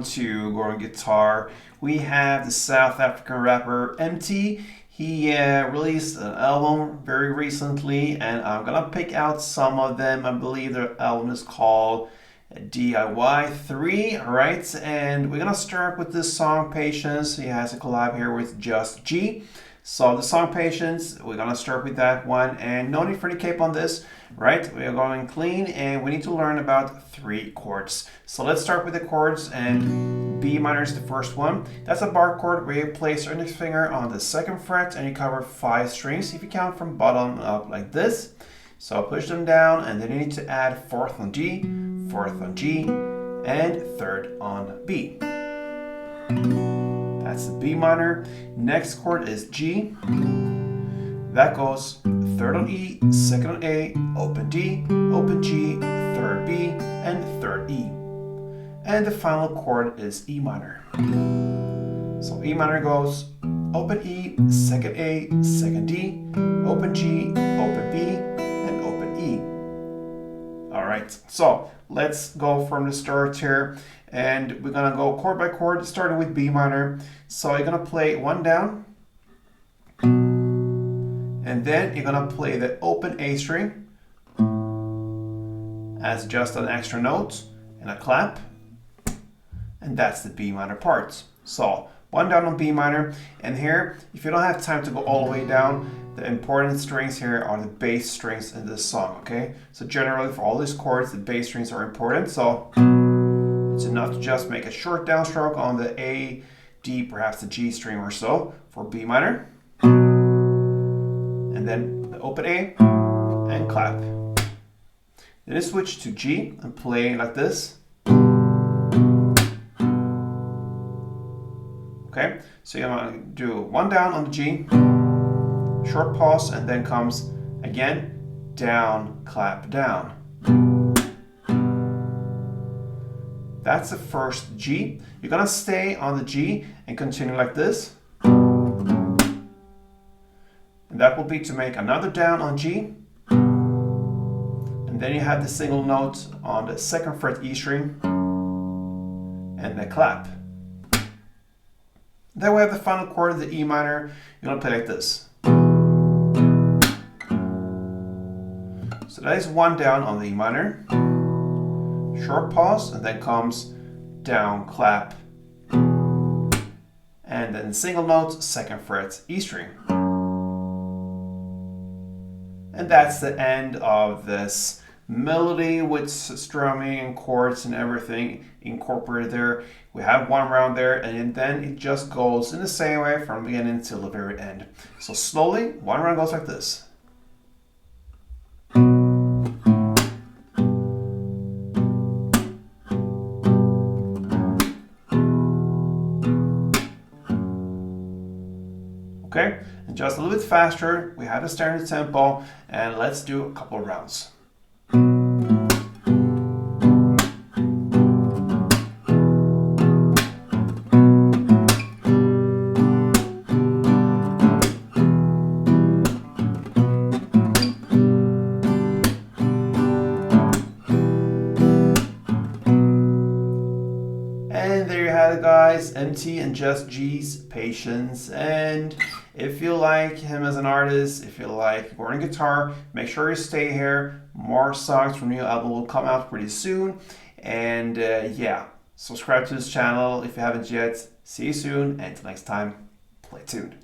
to Gordon Guitar, we have the South African rapper Emtee. He released an album very recently, and I'm gonna pick out some of them. I believe the album is called DIY 3, alright? And we're gonna start with this song Patience. He has a collab here with Just G. So the song Patience, we're gonna start with that one, and no need for any cape on this, right? We are going clean, and we need to learn about 3 chords. So let's start with the chords, and B minor is the first one. That's a bar chord where you place your index finger on the 2nd fret and you cover 5 strings. If you count from bottom up like this, so push them down, and then you need to add 4th on G, 4th on G, and 3rd on B. That's the B minor. Next chord is G. That goes 3rd on E, 2nd on A, open D, open G, 3rd B, and 3rd E. And the final chord is E minor. So E minor goes open E, 2nd A, 2nd D, open G, open B, and open E. Alright, so let's go from the start here, and we're gonna go chord by chord, starting with B minor. So you're gonna play 1 down, and then you're gonna play the open A string as just an extra note and a clap, and that's the B minor part. So 1 down on B minor, and here, if you don't have time to go all the way down, the important strings here are the bass strings in this song, okay? So generally for all these chords, the bass strings are important, so it's enough to just make a short downstroke on the A, D, perhaps the G string or so for B minor. And then the open A and clap. Then you switch to G and play like this. Okay, so you're gonna do 1 down on the G, short pause, and then comes again, down, clap, down. That's the first G. You're gonna stay on the G and continue like this. And that will be to make another down on G. And then you have the single note on the 2nd fret E string and the clap. Then we have the final chord, the E minor. You're gonna play like this. So that is 1 down on the E minor. Short pause, and then comes down, clap, and then single note, 2nd fret E string. And that's the end of this melody with strumming and chords and everything incorporated there. We have 1 round there, and then it just goes in the same way from the beginning till the very end. So slowly, 1 round goes like this. Okay, and just a little bit faster. We have a standard tempo, and let's do a couple of rounds. And there you have it, guys, Emtee and Just G's Patience. And if you like him as an artist, if you like Gordon Guitar, make sure you stay here. More songs from new album will come out pretty soon. And yeah, subscribe to this channel if you haven't yet. See you soon, and until next time, play tuned.